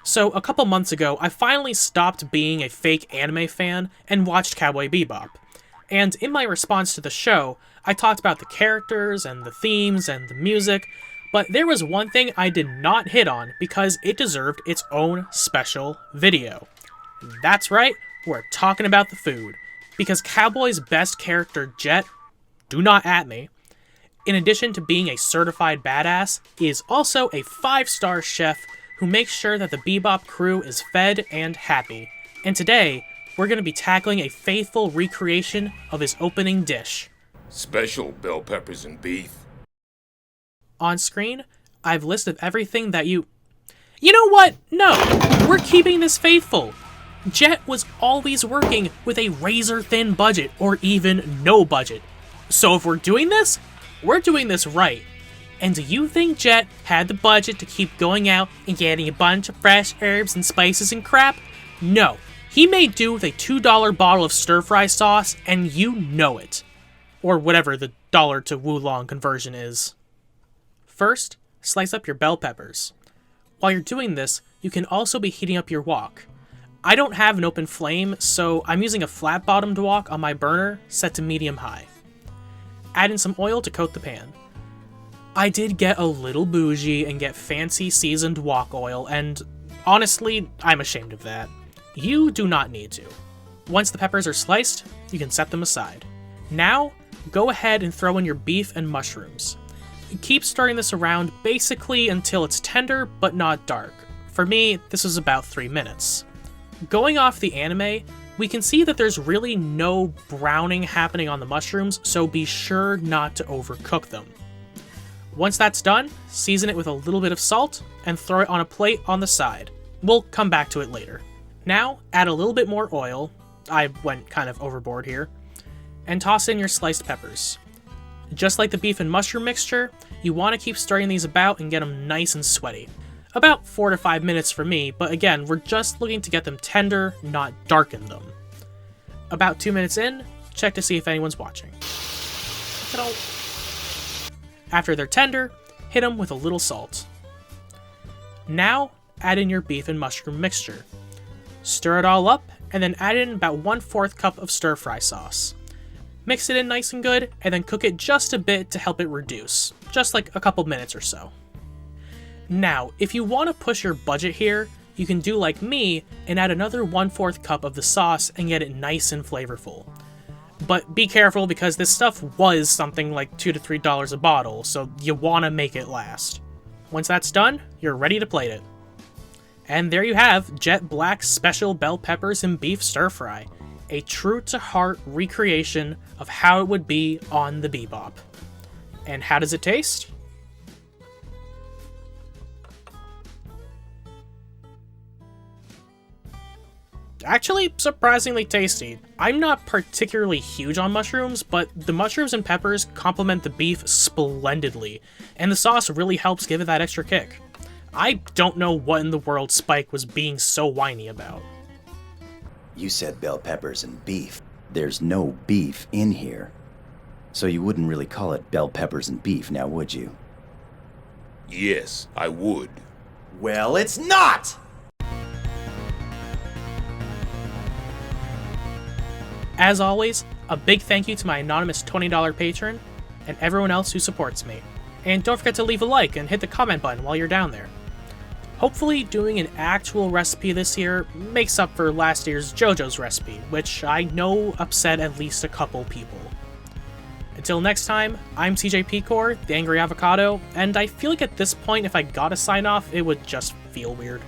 So a couple months ago, I finally stopped being a fake anime fan and watched Cowboy Bebop. And in my response to the show, I talked about the characters and the themes and the music, but there was one thing I did not hit on because it deserved its own special video. That's right, we're talking about the food. Because Cowboy's best character, Jet, do not at me, in addition to being a certified badass, is also a 5-star chef who makes sure that the Bebop crew is fed and happy. And today, we're going to be tackling a faithful recreation of his opening dish. Special bell peppers and beef. On screen, I've listed everything that you... You know what? No! We're keeping this faithful! Jet was always working with a razor-thin budget, or even no budget. So if we're doing this, we're doing this right. And do you think Jet had the budget to keep going out and getting a bunch of fresh herbs and spices and crap? No. He made do with a $2 bottle of stir-fry sauce, and you know it. Or whatever the dollar to Wulong conversion is. First, slice up your bell peppers. While you're doing this, you can also be heating up your wok. I don't have an open flame, so I'm using a flat-bottomed wok on my burner set to medium-high. Add in some oil to coat the pan. I did get a little bougie and get fancy seasoned wok oil, and honestly, I'm ashamed of that. You do not need to. Once the peppers are sliced, you can set them aside. Now, go ahead and throw in your beef and mushrooms. Keep stirring this around basically until it's tender but not dark. For me, this was about 3 minutes. Going off the anime, we can see that there's really no browning happening on the mushrooms, so be sure not to overcook them. Once that's done, season it with a little bit of salt and throw it on a plate on the side. We'll come back to it later. Now, add a little bit more oil, I went kind of overboard here, and toss in your sliced peppers. Just like the beef and mushroom mixture, you want to keep stirring these about and get them nice and sweaty. About 4 to 5 minutes for me, but again, we're just looking to get them tender, not darken them. About 2 minutes in, check to see if anyone's watching. After they're tender, hit them with a little salt. Now, add in your beef and mushroom mixture. Stir it all up, and then add in about 1/4 cup of stir-fry sauce. Mix it in nice and good, and then cook it just a bit to help it reduce, just like a couple minutes or so. Now, if you want to push your budget here, you can do like me and add another 1/4 cup of the sauce and get it nice and flavorful. But be careful because this stuff was something like $2 to $3 a bottle, so you want to make it last. Once that's done, you're ready to plate it. And there you have Jet Black's Special Bell Peppers and Beef Stir Fry, a true-to-heart recreation of how it would be on the Bebop. And how does it taste? Actually, surprisingly tasty. I'm not particularly huge on mushrooms, but the mushrooms and peppers complement the beef splendidly, and the sauce really helps give it that extra kick. I don't know what in the world Spike was being so whiny about. You said bell peppers and beef. There's no beef in here. So you wouldn't really call it bell peppers and beef, now would you? Yes, I would. Well, it's not! As always, a big thank you to my anonymous $20 patron, and everyone else who supports me. And don't forget to leave a like and hit the comment button while you're down there. Hopefully doing an actual recipe this year makes up for last year's JoJo's recipe, which I know upset at least a couple people. Until next time, I'm TJ Pecor, the Angry Avocado, and I feel like at this point if I gotta sign off, it would just feel weird.